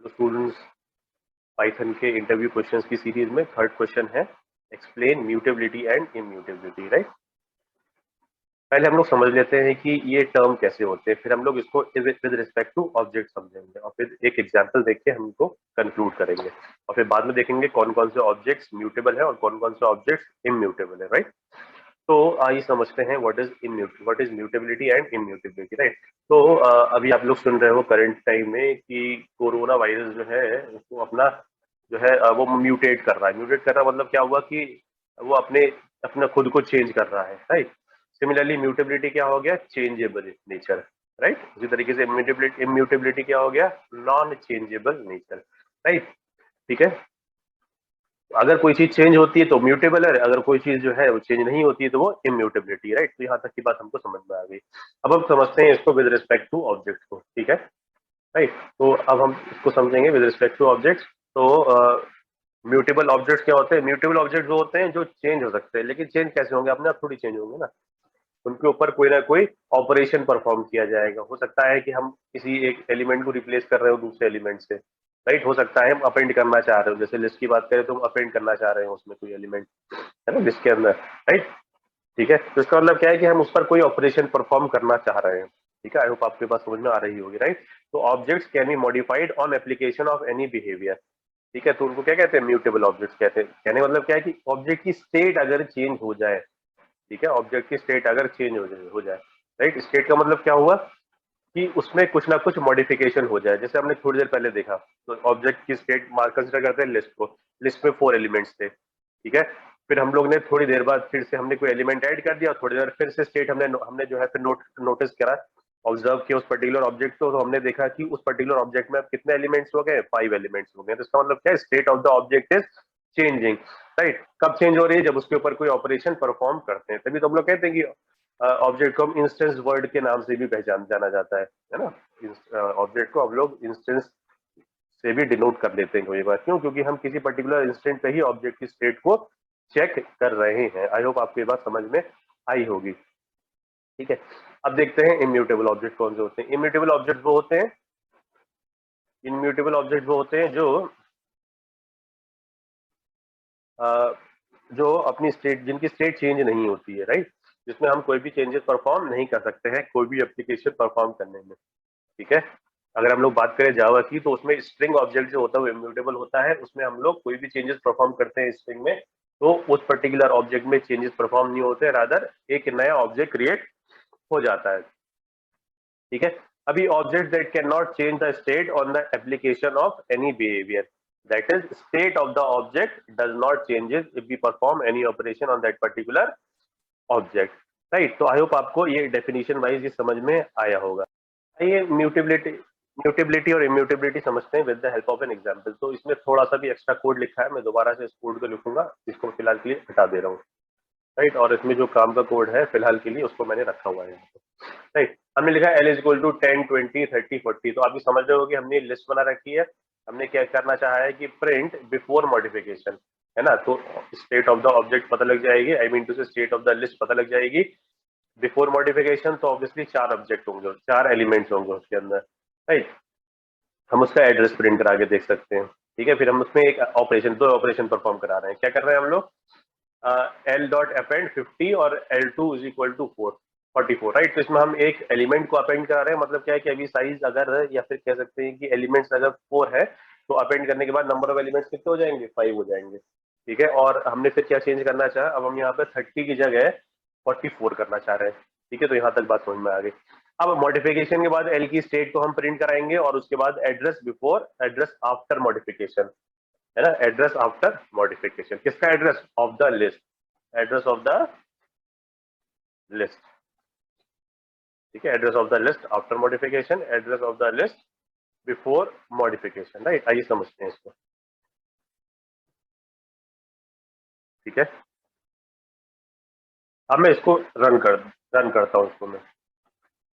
Hello students, Python के interview questions की series में थर्ड क्वेश्चन है explain mutability and immutability. Right, पहले हम लोग समझ लेते हैं कि ये टर्म कैसे होते हैं, फिर हम लोग इसको विद रिस्पेक्ट टू ऑब्जेक्ट समझेंगे और फिर एक एग्जांपल देख के हम इनको कंक्लूड करेंगे और फिर बाद में देखेंगे कौन कौन से ऑब्जेक्ट्स म्यूटेबल है और कौन कौन से ऑब्जेक्ट्स इम्यूटेबल है। राइट, तो आइए समझते हैं what is mutability and immutability. Right, तो अभी आप लोग सुन रहे हो करंट टाइम में कि कोरोना वायरस जो है उसको अपना जो है वो म्यूटेट कर रहा है। म्यूटेट कर रहा है मतलब क्या हुआ कि वो अपने अपना खुद को चेंज कर रहा है। राइट, सिमिलरली म्यूटेबिलिटी क्या हो गया, चेंजेबल नेचर। राइट, उसी तरीके से इम्यूटेबिलिटी क्या हो गया, नॉन चेंजेबल नेचर। राइट, ठीक है, अगर कोई चीज चेंज होती है तो म्यूटेबल है, अगर कोई चीज जो है वो चेंज नहीं होती है तो वो इम्यूटेबिलिटी। राइट, तो यहाँ तक की बात हमको समझ में आ गई। अब हम समझते हैं इसको विद रिस्पेक्ट टू ऑब्जेक्ट को। ठीक है, राइट, तो अब हम इसको समझेंगे विद रिस्पेक्ट टू ऑब्जेक्ट। तो म्यूटेबल ऑब्जेक्ट्स क्या होते हैं, म्यूटेबल ऑब्जेक्ट वो होते हैं जो चेंज हो सकते हैं, लेकिन चेंज कैसे होंगे, अपने आप थोड़ी चेंज होंगे ना, उनके ऊपर कोई ना कोई ऑपरेशन परफॉर्म किया जाएगा। हो सकता है कि हम किसी एक एलिमेंट को रिप्लेस कर रहे हो दूसरे एलिमेंट से। राइट, हो सकता है हम अपेंड करना चाह रहे हो, जैसे लिस्ट की बात करें तो हम अपेंड करना चाह रहे हो उसमें कोई एलिमेंट, है ना, लिस्ट के अंदर। राइट, ठीक है, तो इसका मतलब क्या है कि हम उस पर कोई ऑपरेशन परफॉर्म करना चाह रहे हैं। ठीक है, आई होप आपके पास समझ में आ रही होगी। राइट, तो objects can be modified on application of any behaviour. ठीक है, तो उनको क्या कहते हैं, म्यूटेबल ऑब्जेक्ट्स कहते हैं। कहने का मतलब क्या है कि ऑब्जेक्ट की स्टेट अगर चेंज हो जाए, ठीक है, ऑब्जेक्ट की स्टेट अगर चेंज हो जाए। राइट, स्टेट का मतलब क्या हुआ कि उसमें कुछ ना कुछ मॉडिफिकेशन हो जाए। जैसे हमने थोड़ी देर पहले देखा, तो ऑब्जेक्ट की स्टेट कंसिडर करते हैं लिस्ट को, लिस्ट में 4 एलिमेंट्स थे। ठीक है, फिर हम लोग ने थोड़ी देर बाद फिर से हमने कोई एलिमेंट ऐड कर दिया, थोड़ी देर फिर से स्टेट हमने हमने जो है फिर नोटिस करा, ऑब्जर्व किया उस पर्टिकुलर ऑब्जेक्ट को, तो हमने देखा कि उस पर्टिकुलर ऑब्जेक्ट में अब कितने एलिमेंट्स हो गए, 5 एलिमेंट्स हो गए। तो इसका मतलब क्या है, state of the object is changing. Right, कब चेंज हो रही है, जब उसके ऊपर कोई ऑपरेशन परफॉर्म करते हैं, तभी तो हम लोग कहते हैं कि ऑब्जेक्ट को हम इंस्टेंस वर्ड के नाम से भी पहचान जाना जाता है ना। ऑब्जेक्ट को हम लोग इंस्टेंस से भी डिनोट कर लेते हैं कई बार। क्यों, क्योंकि हम किसी पर्टिकुलर इंस्टेंट पे ही ऑब्जेक्ट की स्टेट को चेक कर रहे हैं। आई होप आपको ये बात समझ में आई होगी। ठीक है, अब देखते हैं इम्यूटेबल ऑब्जेक्ट कौन से होते हैं। इम्यूटेबल ऑब्जेक्ट वो होते हैं, इम्यूटेबल ऑब्जेक्ट वो होते हैं अ, जो अपनी स्टेट, जिनकी स्टेट चेंज नहीं होती है। राइट, जिसमें हम कोई भी चेंजेस परफॉर्म नहीं कर सकते हैं कोई भी एप्लीकेशन परफॉर्म करने में। ठीक है, अगर हम लोग बात करें जावा की, तो उसमें स्ट्रिंग ऑब्जेक्ट जो होता है वो इम्यूटेबल होता है। उसमें हम लोग कोई भी चेंजेस परफॉर्म करते हैं स्ट्रिंग में, तो उस पर्टिकुलर ऑब्जेक्ट में चेंजेस परफॉर्म नहीं होते, रादर एक नया ऑब्जेक्ट क्रिएट हो जाता है। ठीक है, अभी object that can not change the state on the application of any behaviour, that is state of the object does not changes if we perform any operation on that particular object. Right, तो I hope आपको ये definition wise ये समझ में आया होगा। ये mutability और इम्यूटेबिलिटी समझते हैं with the help of an example. तो इसमें थोड़ा सा भी एक्स्ट्रा कोड लिखा है, मैं दोबारा से इस कोड को लिखूंगा, इसको फिलहाल के लिए हटा दे रहा हूँ। राइट, और इसमें जो काम का कोड है फिलहाल के लिए उसको मैंने रखा हुआ है। राइट, हमने लिखा है L इज इक्वल टू 10 20 30 40। तो आप भी समझ रहे हो कि हमने लिस्ट बना रखी है। हमने क्या करना चाहा है कि प्रिंट बिफोर मॉडिफिकेशन, है ना, तो स्टेट ऑफ द ऑब्जेक्ट पता लग जाएगी, आई मीन टू से स्टेट ऑफ द लिस्ट पता लग जाएगी। बिफोर मॉडिफिकेशन तो ऑब्वियसली 4 ऑब्जेक्ट होंगे, 4 एलिमेंट्स होंगे उसके अंदर। राइट, हम उसका एड्रेस प्रिंट करा के देख सकते हैं। ठीक है, फिर हम उसमें एक ऑपरेशन, 2 ऑपरेशन परफॉर्म करा रहे हैं। क्या कर रहे हैं हम लोग, एल डॉट अपेंड 50 और L2 is equal to 44। Right, तो इसमें हम एक एलिमेंट को अपेंड करा रहे हैं। मतलब क्या है कि अभी साइज अगर, या फिर कह सकते हैं कि एलिमेंट्स अगर 4 है, तो अपेंड करने के बाद नंबर ऑफ एलिमेंट्स कितने हो जाएंगे, 5 हो जाएंगे। ठीक है, और हमने फिर क्या चेंज करना चाहा, अब हम यहाँ पे 30 की जगह 44 करना चाह रहे हैं। ठीक है, तो यहाँ तक बात समझ में आ गई। अब मॉडिफिकेशन के बाद एल की स्टेट को हम प्रिंट कराएंगे और उसके बाद address before, address after modification, है ना, एड्रेस आफ्टर मॉडिफिकेशन। किसका address, of the list, address of the list. ठीक है, address of the list after modification, address of the list before modification. Right, आइए समझते हैं इसको। ठीक है, अब मैं इसको रन करता हूँ इसको मैं।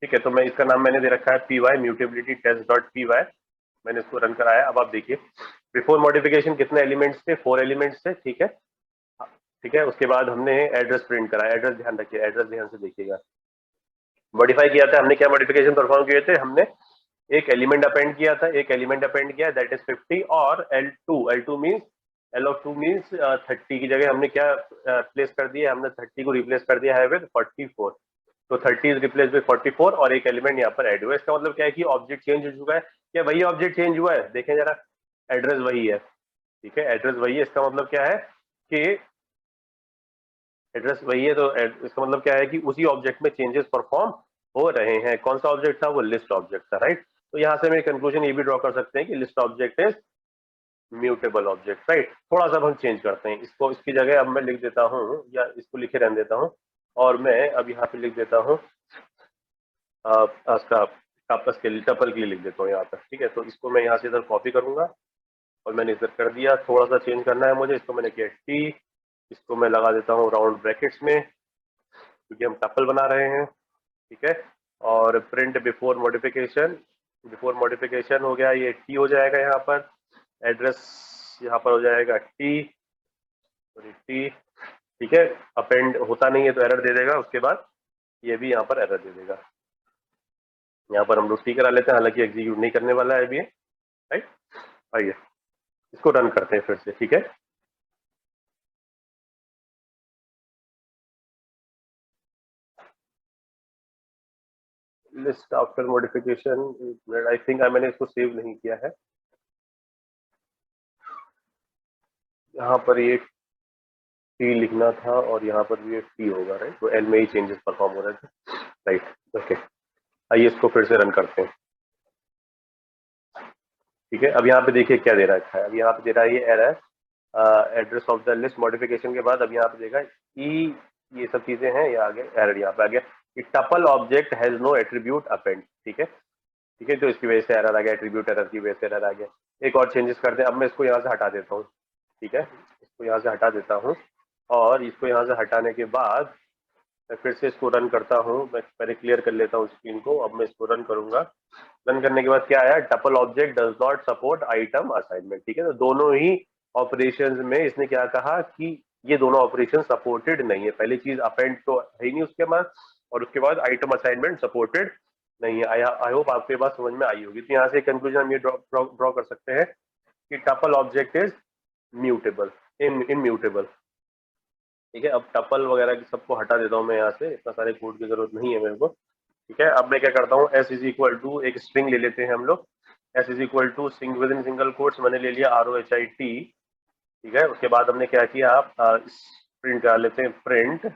ठीक है, तो मैं इसका नाम मैंने दे रखा है py mutability test dot py। मैंने इसको रन कराया। अब आप देखिए, बिफोर मॉडिफिकेशन कितने एलिमेंट्स थे, 4 एलिमेंट्स थे। ठीक है, ठीक है, उसके बाद हमने एड्रेस प्रिंट कराया। एड्रेस ध्यान रखिए, एड्रेस ध्यान से देखिएगा। मॉडिफाई किया था हमने, क्या मॉडिफिकेशन परफॉर्म किए थे हमने, एक एलिमेंट अपेंड किया था, एक एलिमेंट अपेंड किया दैट इज 50, और L2 means L of 2 means 30 की जगह हमने क्या प्लेस कर दिया, हमने 30 को रिप्लेस कर दिया है विद 44। तो 30 इज रिप्लेस विद 44 और एक एलिमेंट यहाँ पर ऐड हुआ है। इसका मतलब क्या है कि ऑब्जेक्ट चेंज हो चुका है। क्या वही ऑब्जेक्ट चेंज हुआ है? देखें जरा, एड्रेस वही है, ठीक है, एड्रेस वही है। इसका मतलब क्या है कि एड्रेस वही है, तो इसका मतलब क्या है कि उसी ऑब्जेक्ट में चेंजेस परफॉर्म हो रहे हैं। कौन सा ऑब्जेक्ट था? वो लिस्ट ऑब्जेक्ट था, राइट। तो यहाँ से हम कंक्लूजन ये भी ड्रॉ कर सकते हैं कि list object is mutable object, right. थोड़ा सा हम चेंज करते हैं इसको, इसकी जगह अब मैं लिख देता हूँ, या इसको लिखे रहने देता हूँ, और मैं अब यहाँ पे लिख देता हूँ इसका टपल के लिए लिख देता हूँ यहाँ पर, ठीक है। तो इसको मैं यहाँ से इधर कॉपी करूंगा और मैंने इधर कर दिया। थोड़ा सा चेंज करना है मुझे, इसको मैंने किया टी, इसको मैं लगा देता हूँ राउंड ब्रैकेट्स में क्योंकि हम टपल बना रहे हैं, ठीक है। और प्रिंट बिफोर मॉडिफिकेशन हो गया, ये टी हो जाएगा यहाँ पर, एड्रेस यहाँ पर हो जाएगा टी, टी, ठीक है। अपेंड होता नहीं है तो एरर दे देगा, उसके बाद ये भी यहाँ पर एरर दे देगा। यहाँ पर हम लोग टी करा लेते हैं, हालांकि एग्जीक्यूट नहीं करने वाला है अभी, राइट। आइए इसको रन करते हैं फिर से, ठीक है। List after modification, I think मैंने इसको सेव नहीं किया है। यहाँ पर ये टी लिखना था और यहाँ पर भी टी होगा, राइट। तो एल में ही चेंजेस परफॉर्म हो रहे थे, राइट, ओके। आइए इसको फिर से रन करते हैं, ठीक है। अब यहाँ पे देखिए क्या दे रखा है, अब यहाँ पे दे रहा है ये error address of the list modification के बाद अब यहाँ पे देखा ई, ये सब चीजें हैं, ये आगे एरर यहाँ पे आ गया कि tuple object has no attribute append, ठीक है, ठीक है। तो इसकी वजह से एरर आ गया, एट्रीब्यूट एरर की वजह से एरर आ गया। एक और चेंजेस करते हैं, अब मैं इसको यहाँ से हटा देता हूँ, ठीक है, इसको यहाँ से हटा देता हूँ और इसको यहाँ से हटाने के बाद मैं फिर से इसको रन करता हूँ। मैं पहले क्लियर कर लेता हूँ स्क्रीन को, अब मैं इसको रन करूंगा। रन करने के बाद क्या आया, tuple object does not support item assignment, ठीक है। तो दोनों ही ऑपरेशंस में इसने क्या कहा कि ये दोनों ऑपरेशन सपोर्टेड नहीं है। पहली चीज अपेंड तो है ही नहीं उसके बाद, और उसके बाद आइटम असाइनमेंट सपोर्टेड नहीं है। आई होप आपके बात समझ में आई होगी। तो यहाँ से कंक्लूजन हम ये ड्रॉ कर सकते हैं कि tuple object is mutable, immutable, ठीक है। अब टपल वगैरह की सबको हटा देता हूँ मैं यहाँ से, इतना सारे कोड की जरूरत नहीं है मेरे को, ठीक है। अब मैं क्या करता हूँ, एस इज इक्वल टू एक स्ट्रिंग ले लेते हैं हम लोग, S is equal to with in single quotes मैंने ले लिया ROHIT, ठीक है। उसके बाद हमने क्या किया, आप प्रिंट कर लेते हैं, प्रिंट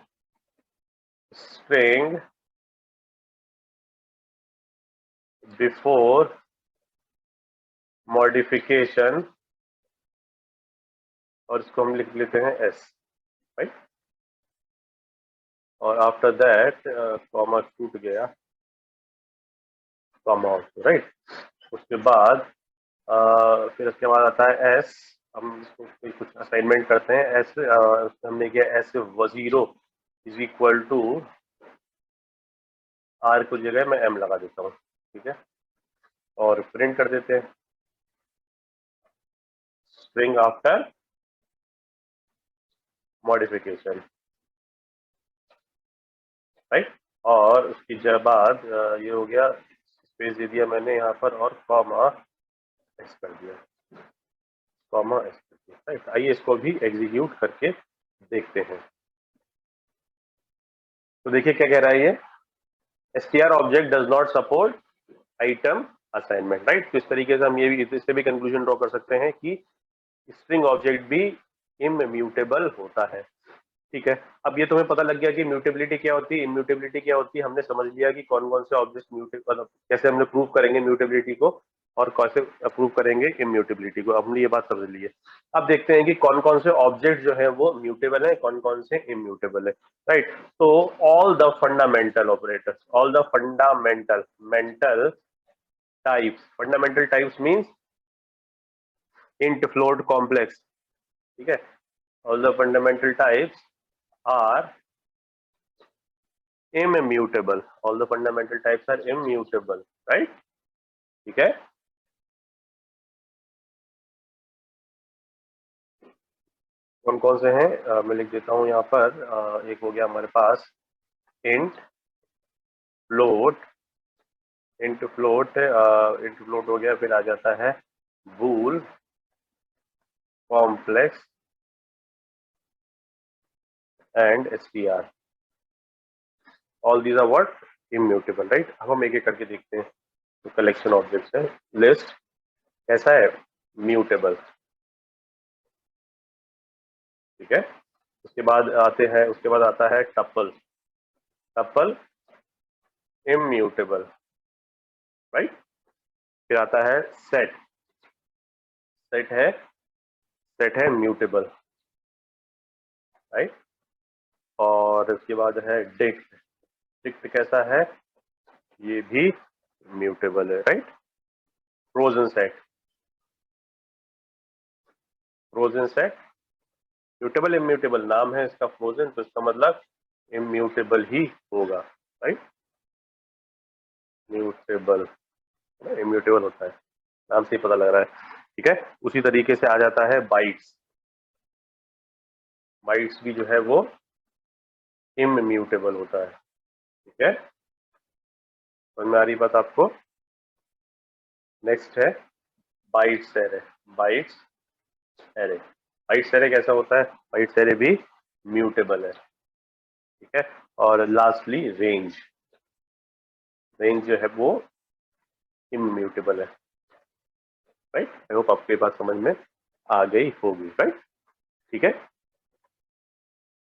स्ट्रिंग बिफोर मॉडिफिकेशन, और इसको हम लिख लेते हैं एस, राइट। और आफ्टर दैट कॉमा टूट गया, कॉमा, राइट। उसके बाद फिर उसके बाद आता है एस, हम इसको कुछ असाइनमेंट करते हैं। एस हमने किया S zero is equal to R की जगह मैं एम लगा देता हूँ, ठीक है। और प्रिंट कर देते हैं स्ट्रिंग आफ्टर मॉडिफिकेशन, राइट। और उसकी बाद ये हो गया, स्पेस दे दिया मैंने यहाँ पर और कॉमा एस कर दिया, कॉमा एस कर दिया, राइट। आइए इसको भी एग्जीक्यूट करके देखते हैं। तो देखिए क्या कह रहा है ये, str object does not support item assignment, right. तो इस तरीके से हम ये भी, इससे भी कंक्लूजन ड्रॉ कर सकते हैं कि स्ट्रिंग ऑब्जेक्ट भी इम्यूटेबल होता है, ठीक है। अब ये तुम्हें पता लग गया कि म्यूटेबिलिटी क्या होती है, इम्यूटेबिलिटी क्या होती है। हमने समझ लिया कि कौन कौन से ऑब्जेक्ट मतलब कैसे हमने प्रूव करेंगे म्यूटेबिलिटी को और कैसे प्रूव करेंगे इम्यूटेबिलिटी को, हमने ये बात समझ ली है। अब देखते हैं कि कौन कौन से ऑब्जेक्ट जो है वो म्यूटेबल है, कौन कौन से इम्यूटेबल है, राइट। तो all the fundamental operators, all the fundamental mental types, fundamental types means int float complex, ठीक है। All the fundamental types are immutable, all the fundamental types are immutable, right, ठीक है। कौन कौन से हैं मैं लिख देता हूँ यहाँ पर। एक हो गया हमारे पास इंट फ्लोट इंटू फ्लोट हो गया, फिर आ जाता है bool, complex and str, all these are what, immutable, right. अब हम एक एक करके देखते हैं। तो कलेक्शन ऑब्जेक्ट्स है, लिस्ट कैसा है, म्यूटेबल, ठीक है। उसके बाद आते हैं, उसके बाद आता है टपल, टपल इम्यूटेबल, राइट। फिर आता है सेट, सेट है म्यूटेबल, राइट। और उसके बाद है डिक्ट, डिक्ट कैसा है, ये भी म्यूटेबल है, right. Frozen set, frozen set mutable immutable, नाम है इसका फ्रोजन, तो इसका मतलब इम्यूटेबल ही होगा, राइट। म्यूटेबल, इम्यूटेबल होता है, नाम से ही पता लग रहा है, ठीक है। उसी तरीके से आ जाता है बाइट्स, बाइट्स भी जो है वो इम्यूटेबल होता है, ठीक है। समझ में आ रही बात आपको। नेक्स्ट है bytes array, bytes array, bytes array कैसा होता है, बाइट्स एरे भी म्यूटेबल है, ठीक है। और लास्टली रेंज, रेंज जो है वो इम्यूटेबल है, राइट। आई होप आपको ये बात समझ में आ गई होगी, राइट, ठीक है।